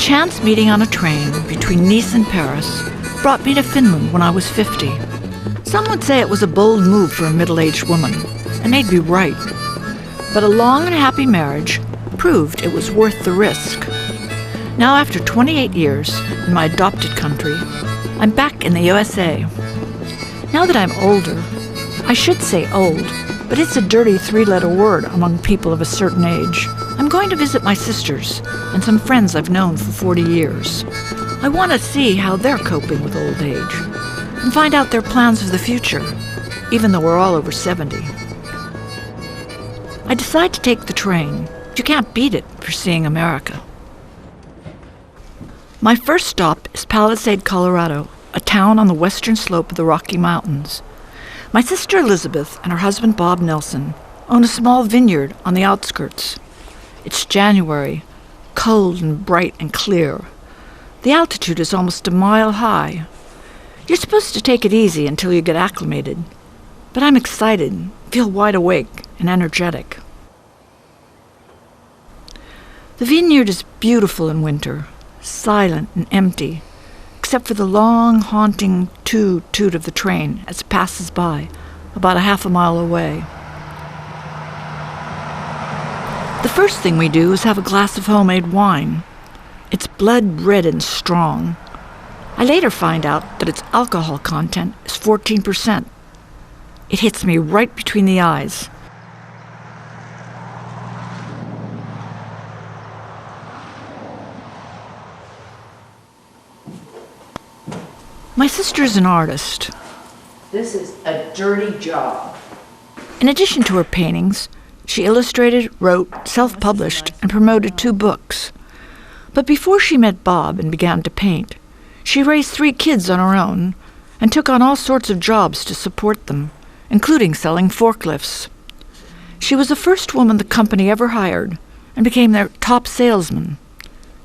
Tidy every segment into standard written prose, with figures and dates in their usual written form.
chance meeting on a train between Nice and Paris brought me to Finland when I was 50. Some would say it was a bold move for a middle-aged woman, and they'd be right. But a long and happy marriage proved it was worth the risk. Now, after 28 years in my adopted country, I'm back in the USA. Now that I'm older, I should say old, but it's a dirty three-letter word among people of a certain age. I'm going to visit my sisters and some friends I've known for 40 years. I want to see how they're coping with old age and find out their plans for the future, even though we're all over 70. I decide to take the train. You can't beat it for seeing America. My first stop is Palisade, Colorado, a town on the western slope of the Rocky Mountains. My sister Elizabeth and her husband Bob Nelson own a small vineyard on the outskirts. It's January, cold and bright and clear. The altitude is almost a mile high. You're supposed to take it easy until you get acclimated, but I'm excited, feel wide awake and energetic. The vineyard is beautiful in winter, silent and empty, except for the long, haunting toot-toot of the train as it passes by, about a half a mile away. The first thing we do is have a glass of homemade wine. It's blood red and strong. I later find out that its alcohol content is 14%. It hits me right between the eyes. My sister is an artist. This is a dirty job. In addition to her paintings, she illustrated, wrote, self-published, and promoted 2 books. But before she met Bob and began to paint, she raised 3 kids on her own and took on all sorts of jobs to support them, including selling forklifts. She was the first woman the company ever hired and became their top salesman.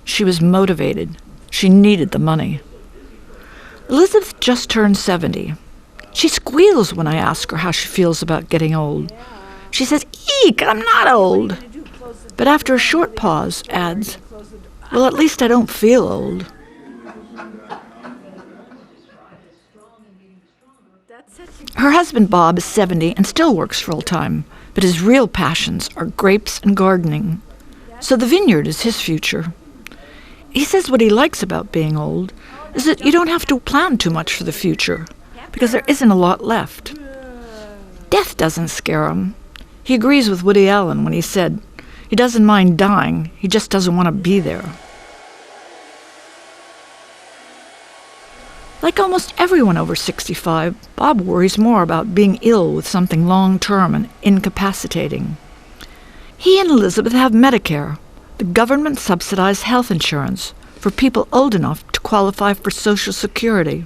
She was motivated. She needed the money. Elizabeth just turned 70. She squeals when I ask her how she feels about getting old. She says, "Eek, I'm not old." But after a short pause, adds, "Well, at least I don't feel old." Her husband, Bob, is 70 and still works full-time, but his real passions are grapes and gardening. So the vineyard is his future. He says what he likes about being old is that you don't have to plan too much for the future, because there isn't a lot left. Death doesn't scare him. He agrees with Woody Allen when he said he doesn't mind dying, he just doesn't want to be there. Like almost everyone over 65, Bob worries more about being ill with something long-term and incapacitating. He and Elizabeth have Medicare, the government-subsidized health insurance for people old enough to qualify for Social Security.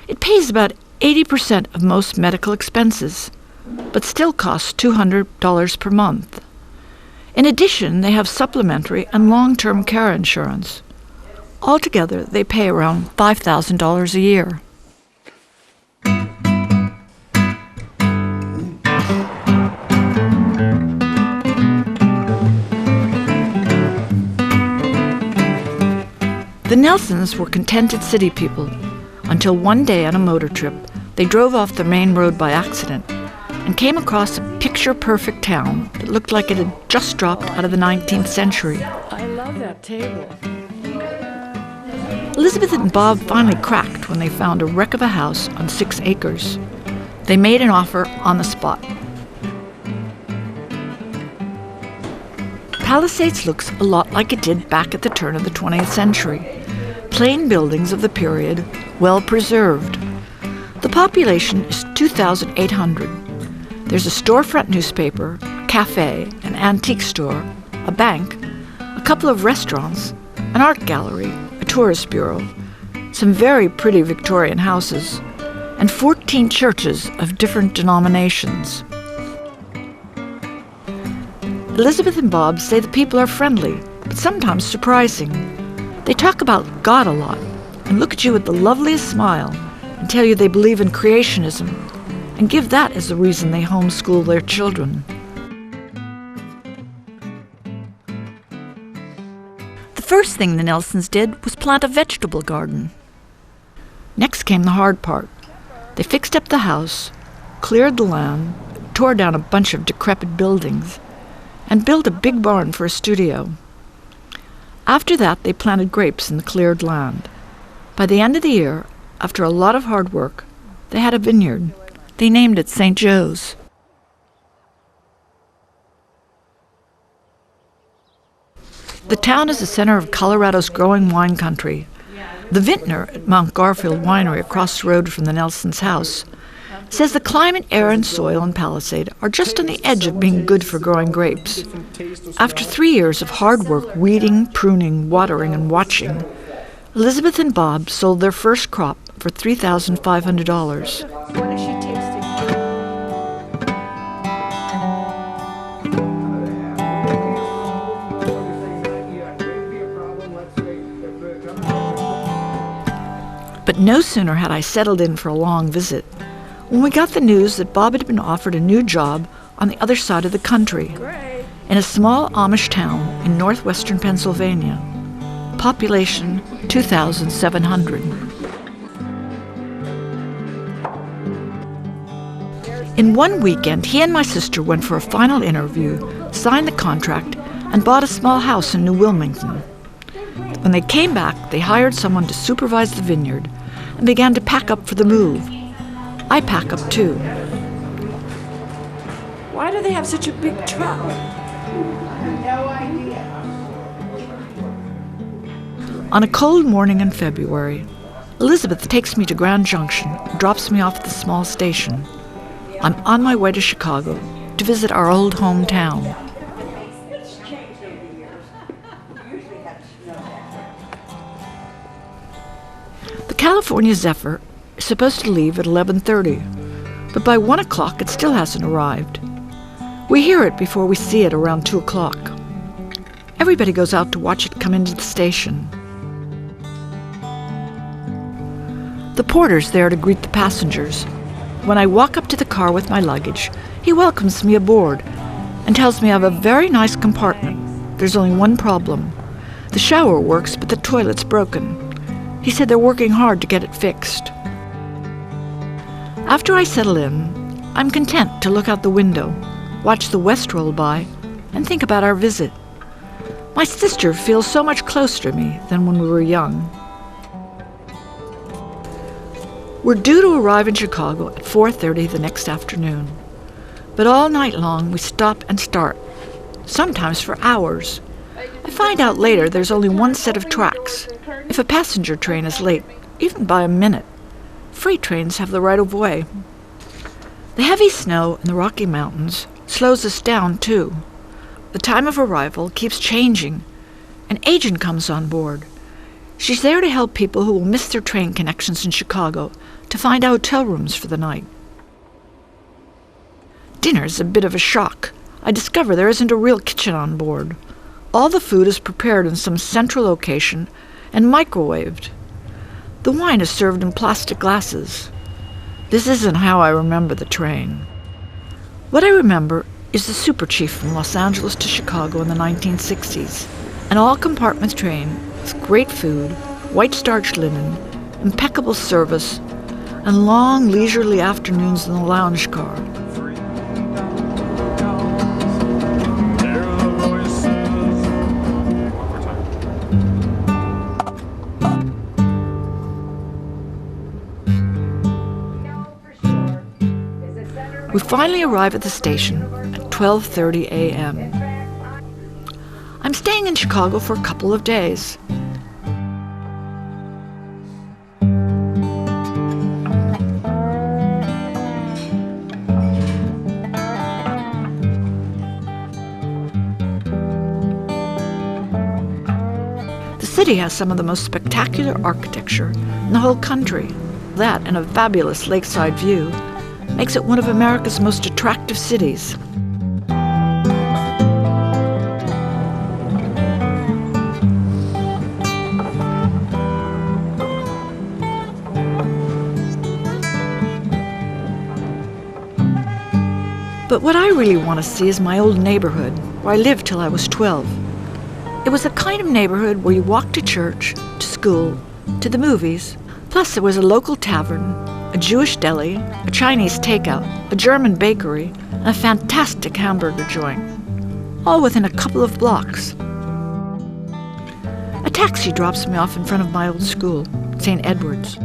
It pays about 80% of most medical expenses, but still costs $200 per month. In addition, they have supplementary and long-term care insurance. Altogether, they pay around $5,000 a year. The Nelsons were contented city people until one day on a motor trip, they drove off the main road by accident and came across a picture-perfect town that looked like it had just dropped out of the 19th century. I love that table. Elizabeth and Bob finally cracked when they found a wreck of a house on 6 acres. They made an offer on the spot. Palisades looks a lot like it did back at the turn of the 20th century. Plain buildings of the period, well preserved. The population is 2,800. There's a storefront newspaper, a cafe, an antique store, a bank, a couple of restaurants, an art gallery, a tourist bureau, some very pretty Victorian houses, and 14 churches of different denominations. Elizabeth and Bob say the people are friendly, but sometimes surprising. They talk about God a lot and look at you with the loveliest smile and tell you they believe in creationism and give that as the reason they homeschool their children. The first thing the Nelsons did was plant a vegetable garden. Next came the hard part. They fixed up the house, cleared the land, tore down a bunch of decrepit buildings, and built a big barn for a studio. After that, they planted grapes in the cleared land. By the end of the year, after a lot of hard work, they had a vineyard. They named it St. Joe's. The town is the center of Colorado's growing wine country. The vintner at Mount Garfield Winery across the road from the Nelsons' house says the climate, air, and soil in Palisade are just on the edge of being good for growing grapes. After 3 years of hard work weeding, pruning, watering, and watching, Elizabeth and Bob sold their first crop for $3,500. What is she tasting? But no sooner had I settled in for a long visit when we got the news that Bob had been offered a new job on the other side of the country, Great. in a small Amish town in northwestern Pennsylvania. Population 2,700. In one weekend, he and my sister went for a final interview, signed the contract, and bought a small house in New Wilmington. When they came back, they hired someone to supervise the vineyard and began to pack up for the move. I pack up too. Why do they have such a big truck? On a cold morning in February, Elizabeth takes me to Grand Junction and drops me off at the small station. I'm on my way to Chicago to visit our old hometown. The California Zephyr is supposed to leave at 11:30, but by 1 o'clock it still hasn't arrived. We hear it before we see it around 2 o'clock. Everybody goes out to watch it come into the station. The porter's there to greet the passengers. When I walk up to the car with my luggage, he welcomes me aboard and tells me I have a very nice compartment. There's only one problem. The shower works, but the toilet's broken. He said they're working hard to get it fixed. After I settle in, I'm content to look out the window, watch the west roll by, and think about our visit. My sister feels so much closer to me than when we were young. We're due to arrive in Chicago at 4:30 the next afternoon. But all night long we stop and start, sometimes for hours. I find out later there's only one set of tracks. If a passenger train is late, even by a minute, freight trains have the right of way. The heavy snow in the Rocky Mountains slows us down, too. The time of arrival keeps changing. An agent comes on board. She's there to help people who will miss their train connections in Chicago to find hotel rooms for the night. Dinner's a bit of a shock. I discover there isn't a real kitchen on board. All the food is prepared in some central location and microwaved. The wine is served in plastic glasses. This isn't how I remember the train. What I remember is the Super Chief from Los Angeles to Chicago in the 1960s, an all-compartment train with great food, white starched linen, impeccable service, and long leisurely afternoons in the lounge car. We finally arrive at the station at 12:30 a.m. I'm staying in Chicago for a couple of days. The city has some of the most spectacular architecture in the whole country. That and a fabulous lakeside view makes it one of America's most attractive cities. But what I really want to see is my old neighborhood, where I lived till I was 12. It was a kind of neighborhood where you walked to church, to school, to the movies. Plus there was a local tavern, a Jewish deli, a Chinese takeout, a German bakery, and a fantastic hamburger joint, all within a couple of blocks. A taxi drops me off in front of my old school, St. Edward's.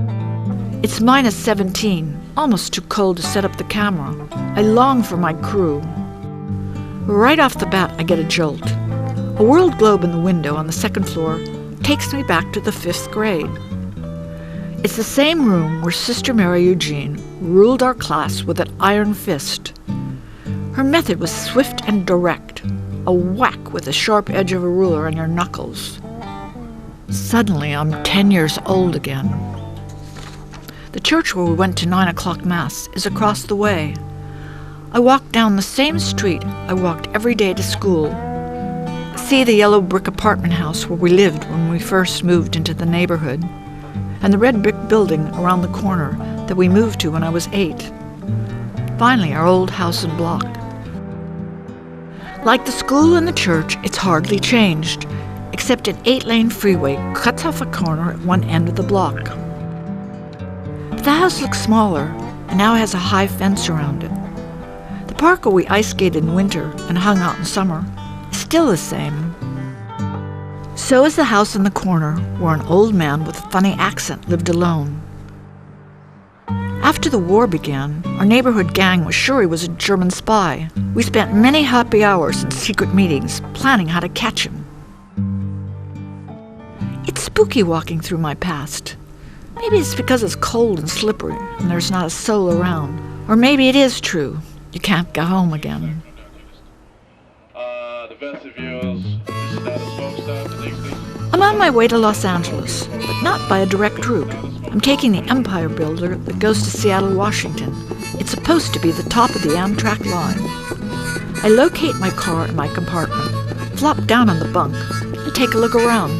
It's -17, almost too cold to set up the camera. I long for my crew. Right off the bat, I get a jolt. A world globe in the window on the second floor takes me back to the 5th grade. It's the same room where Sister Mary Eugene ruled our class with an iron fist. Her method was swift and direct, a whack with the sharp edge of a ruler on your knuckles. Suddenly, I'm 10 years old again. The church where we went to 9 o'clock Mass is across the way. I walk down the same street I walked every day to school. See the yellow brick apartment house where we lived when we first moved into the neighborhood, and the red brick building around the corner that we moved to when I was 8. Finally, our old house and block. Like the school and the church, it's hardly changed, except an 8-lane freeway cuts off a corner at one end of the block. But the house looks smaller and now has a high fence around it. The park where we ice skated in winter and hung out in summer is still the same. So is the house in the corner where an old man with a funny accent lived alone. After the war began, our neighborhood gang was sure he was a German spy. We spent many happy hours in secret meetings planning how to catch him. It's spooky walking through my past. Maybe it's because it's cold and slippery and there's not a soul around. Or maybe it is true. You can't go home again. I'm on my way to Los Angeles, but not by a direct route. I'm taking the Empire Builder that goes to Seattle, Washington. It's supposed to be the top of the Amtrak line. I locate my car in my compartment, flop down on the bunk, and take a look around.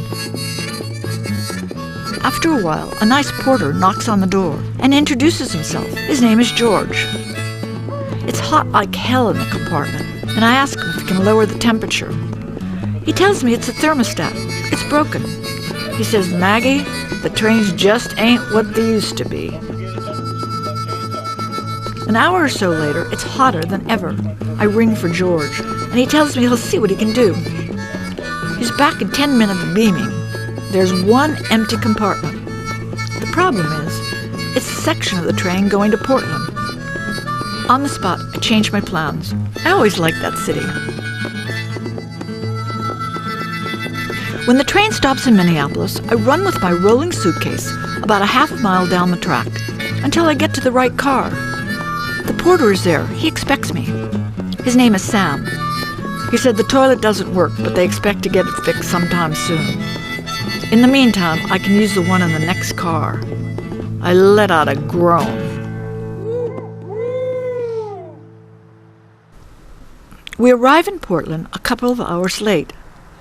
After a while, a nice porter knocks on the door and introduces himself. His name is George. It's hot like hell in the compartment, and I ask him if he can lower the temperature. He tells me it's a thermostat. It's broken. He says, "Maggie, the trains just ain't what they used to be." An hour or so later, it's hotter than ever. I ring for George, and he tells me he'll see what he can do. He's back in 10 minutes beaming. There's one empty compartment. The problem is, it's a section of the train going to Portland. On the spot, I change my plans. I always liked that city. When the train stops in Minneapolis, I run with my rolling suitcase about a half mile down the track until I get to the right car. The porter is there. He expects me. His name is Sam. He said the toilet doesn't work, but they expect to get it fixed sometime soon. In the meantime, I can use the one in the next car. I let out a groan. We arrive in Portland a couple of hours late,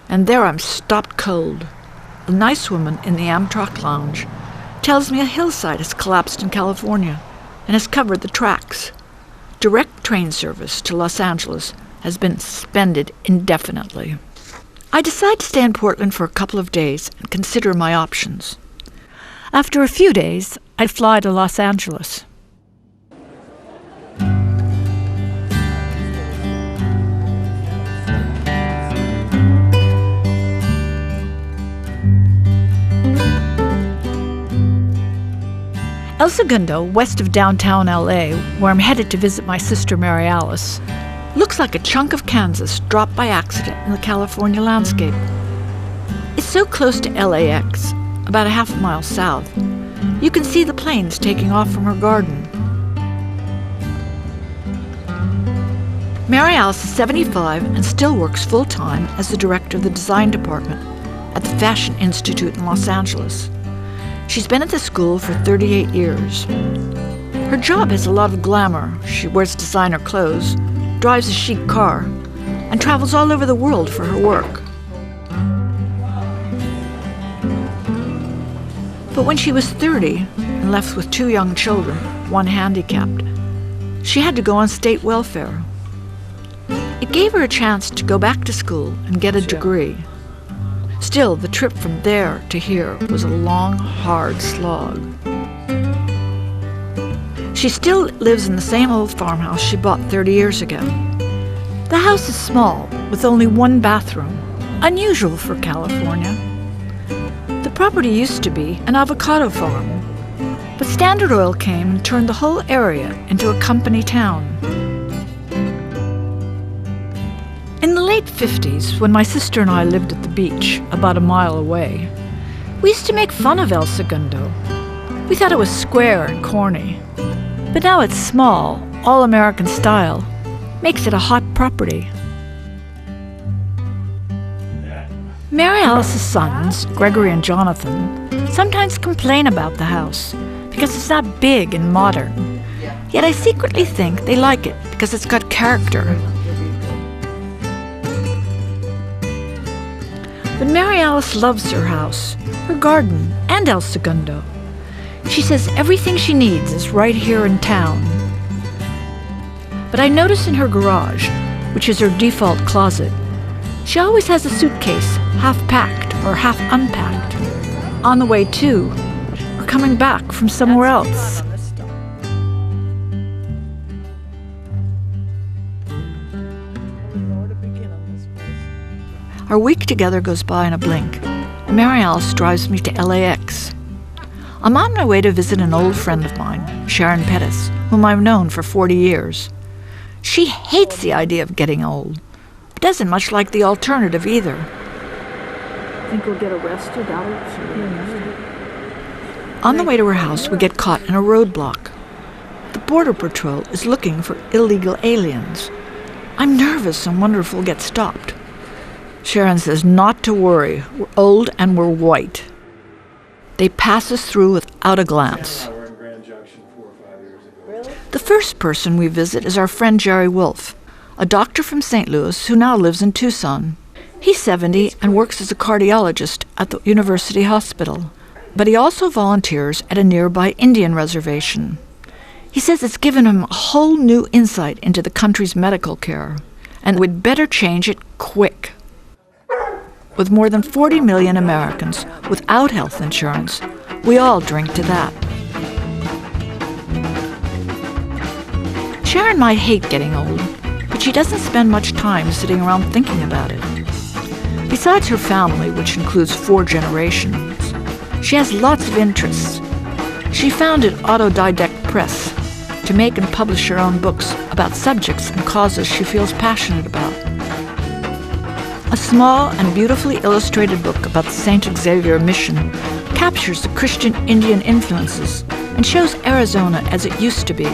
and there I'm stopped cold. A nice woman in the Amtrak lounge tells me a hillside has collapsed in California and has covered the tracks. Direct train service to Los Angeles has been suspended indefinitely. I decide to stay in Portland for a couple of days and consider my options. After a few days, I fly to Los Angeles. El Segundo, west of downtown LA, where I'm headed to visit my sister Mary Alice, looks like a chunk of Kansas dropped by accident in the California landscape. It's so close to LAX, about a half mile south, you can see the planes taking off from her garden. Mary Alice is 75 and still works full-time as the director of the design department at the Fashion Institute in Los Angeles. She's been at the school for 38 years. Her job has a lot of glamour. She wears designer clothes, drives a chic car, and travels all over the world for her work. But when she was 30 and left with 2 young children, one handicapped, she had to go on state welfare. It gave her a chance to go back to school and get a degree. Still, the trip from there to here was a long, hard slog. She still lives in the same old farmhouse she bought 30 years ago. The house is small, with only one bathroom, unusual for California. The property used to be an avocado farm, but Standard Oil came and turned the whole area into a company town. In the late 50s, when my sister and I lived at the beach, about a mile away, we used to make fun of El Segundo. We thought it was square and corny. But now it's small, all-American style, makes it a hot property. Mary Alice's sons, Gregory and Jonathan, sometimes complain about the house because it's not big and modern. Yet I secretly think they like it because it's got character. But Mary Alice loves her house, her garden, and El Segundo. She says everything she needs is right here in town. But I notice in her garage, which is her default closet, she always has a suitcase, half packed or half unpacked, on the way to, or coming back from somewhere else. Our week together goes by in a blink, and Mary Alice drives me to LAX. I'm on my way to visit an old friend of mine, Sharon Pettis, whom I've known for 40 years. She hates the idea of getting old, but doesn't much like the alternative either. Think we'll get arrested out of On the way to her house, we get caught in a roadblock. The Border Patrol is looking for illegal aliens. I'm nervous and wonder if we'll get stopped. Sharon says not to worry. We're old and we're white. They pass us through without a glance. The first person we visit is our friend Jerry Wolf, a doctor from St. Louis who now lives in Tucson. He's 70 and works as a cardiologist at the University Hospital, but he also volunteers at a nearby Indian reservation. He says it's given him a whole new insight into the country's medical care, and we'd better change it quick. With more than 40 million Americans without health insurance, we all drink to that. Sharon might hate getting old, but she doesn't spend much time sitting around thinking about it. Besides her family, which includes 4 generations, she has lots of interests. She founded Autodidact Press to make and publish her own books about subjects and causes she feels passionate about. A small and beautifully illustrated book about the St. Xavier mission captures the Christian Indian influences and shows Arizona as it used to be.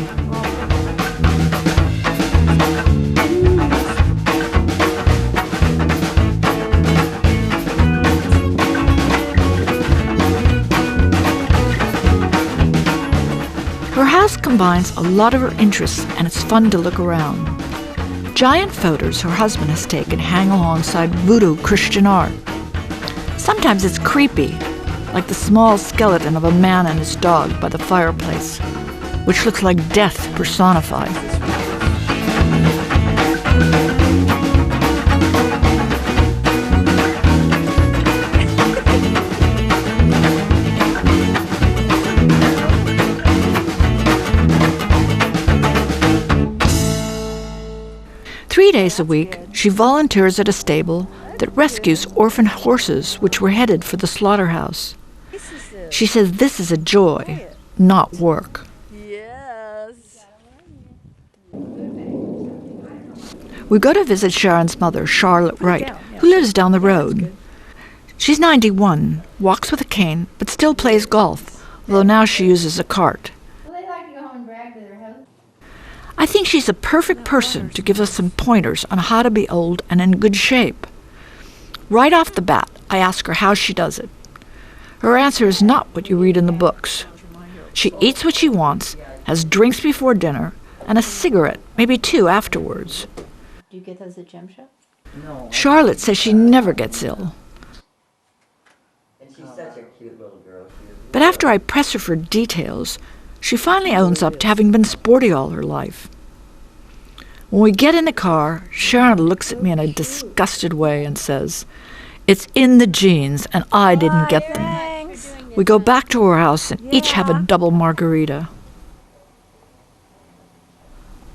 Her house combines a lot of her interests, and it's fun to look around. Giant photos her husband has taken hang alongside voodoo Christian art. Sometimes it's creepy, like the small skeleton of a man and his dog by the fireplace, which looks like death personified. Three days a week, she volunteers at a stable that rescues orphan horses which were headed for the slaughterhouse. She says this is a joy, not work. Yes. We go to visit Sharon's mother, Charlotte Wright, who lives down the road. She's 91, walks with a cane, but still plays golf, although now she uses a cart. I think she's a perfect person to give us some pointers on how to be old and in good shape. Right off the bat, I ask her how she does it. Her answer is not what you read in the books. She eats what she wants, has drinks before dinner, and a cigarette, maybe 2 afterwards. Do you get those at Gem Shop? No. Charlotte says she never gets ill. And she's such a cute little girl. But after I press her for details, she finally owns up to having been sporty all her life. When we get in the car, Sharon looks at me in a disgusted way and says, It's in the genes, and I didn't get them. We go back to our house and each have a double margarita.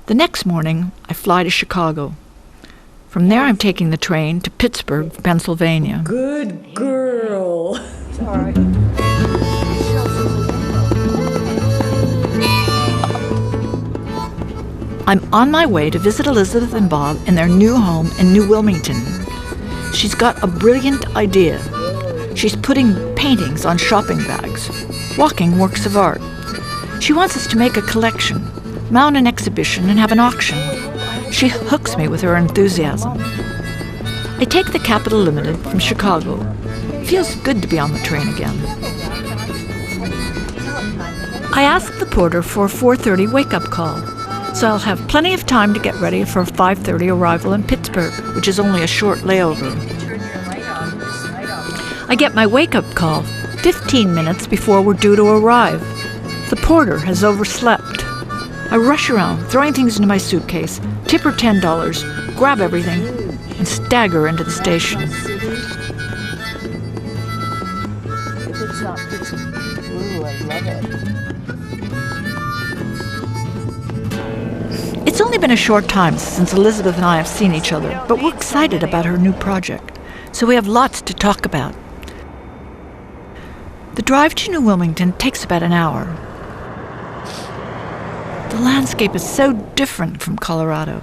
The next morning, I fly to Chicago. From there, I'm taking the train to Pittsburgh, Pennsylvania. Good girl. Sorry. I'm on my way to visit Elizabeth and Bob in their new home in New Wilmington. She's got a brilliant idea. She's putting paintings on shopping bags, walking works of art. She wants us to make a collection, mount an exhibition, and have an auction. She hooks me with her enthusiasm. I take the Capital Limited from Chicago. It feels good to be on the train again. I ask the porter for a 4:30 wake-up call, so I'll have plenty of time to get ready for a 5:30 arrival in Pittsburgh, which is only a short layover. I get my wake-up call 15 minutes before we're due to arrive. The porter has overslept. I rush around, throwing things into my suitcase, tip her $10, grab everything, and stagger into the station. If it's not blue, I love it. It's only been a short time since Elizabeth and I have seen each other, but we're excited about her new project, so we have lots to talk about. The drive to New Wilmington takes about an hour. The landscape is so different from Colorado.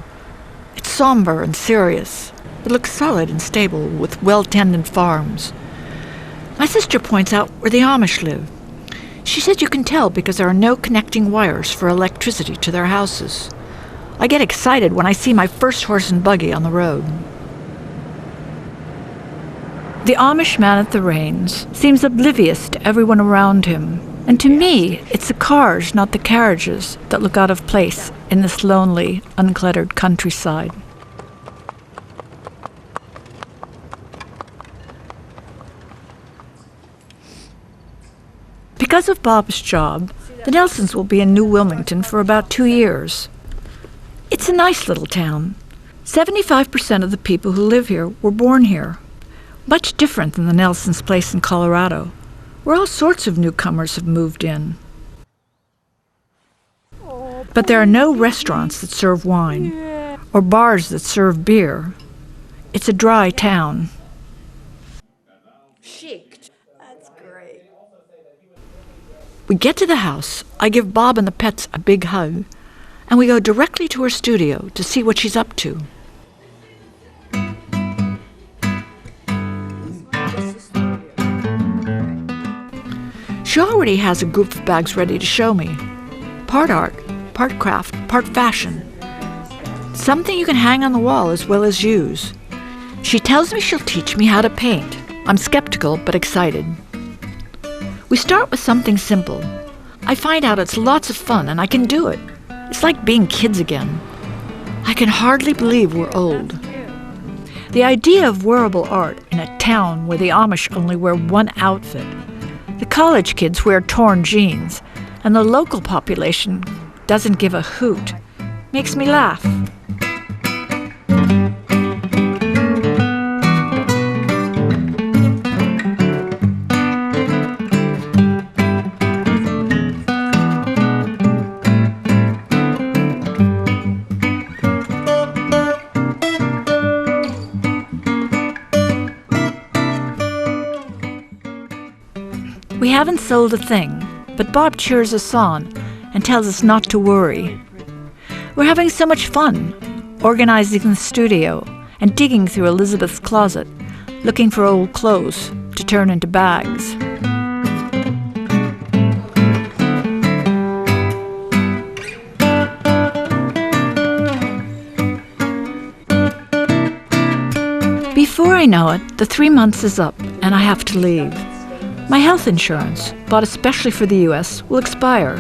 It's somber and serious. It looks solid and stable with well-tended farms. My sister points out where the Amish live. She said you can tell because there are no connecting wires for electricity to their houses. I get excited when I see my first horse and buggy on the road. The Amish man at the reins seems oblivious to everyone around him. And to me, it's the cars, not the carriages, that look out of place in this lonely, uncluttered countryside. Because of Bob's job, the Nelsons will be in New Wilmington for about 2 years. It's a nice little town. 75% of the people who live here were born here. Much different than the Nelsons' place in Colorado, where all sorts of newcomers have moved in. But there are no restaurants that serve wine, or bars that serve beer. It's a dry town. Chic. That's great. We get to the house, I give Bob and the pets a big hug, and we go directly to her studio to see what she's up to. She already has a group of bags ready to show me. Part art, part craft, part fashion. Something you can hang on the wall as well as use. She tells me she'll teach me how to paint. I'm skeptical but excited. We start with something simple. I find out it's lots of fun and I can do it. It's like being kids again. I can hardly believe we're old. The idea of wearable art in a town where the Amish only wear one outfit, the college kids wear torn jeans, and the local population doesn't give a hoot, makes me laugh. We haven't sold a thing, but Bob cheers us on and tells us not to worry. We're having so much fun, organizing the studio and digging through Elizabeth's closet, looking for old clothes to turn into bags. Before I know it, the 3 months is up and I have to leave. My health insurance, bought especially for the U.S., will expire.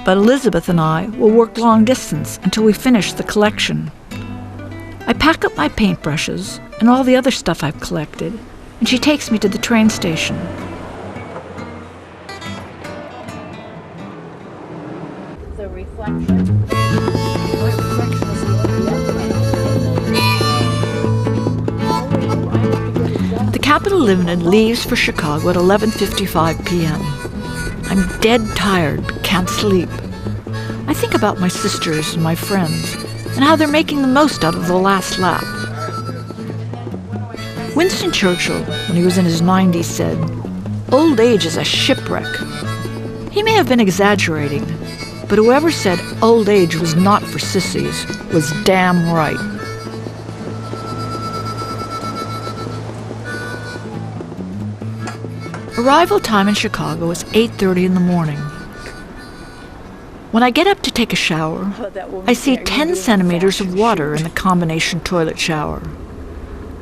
But Elizabeth and I will work long distance until we finish the collection. I pack up my paintbrushes and all the other stuff I've collected, and she takes me to the train station. The reflection. Capital Limited leaves for Chicago at 11:55 p.m. I'm dead tired but can't sleep. I think about my sisters and my friends and how they're making the most out of the last lap. Winston Churchill, when he was in his 90s, said, "Old age is a shipwreck." He may have been exaggerating, but whoever said old age was not for sissies was damn right. Arrival time in Chicago is 8:30 in the morning. When I get up to take a shower, I see 10 centimeters of water in the combination toilet shower.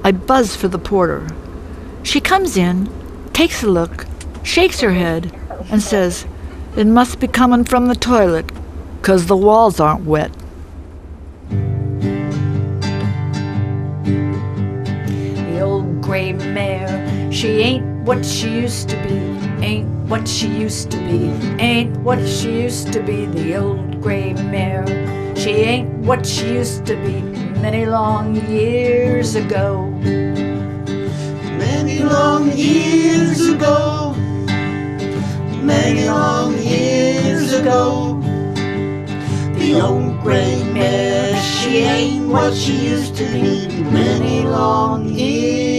I buzz for the porter. She comes in, takes a look, shakes her head, and says, "It must be coming from the toilet, 'cause the walls aren't wet." The old gray mare, she ain't what she used to be, ain't what she used to be, ain't what she used to be. The old gray mare, she ain't what she used to be many long years ago. Many long years ago, many long years ago. The old gray mare, she ain't what she used to be many long years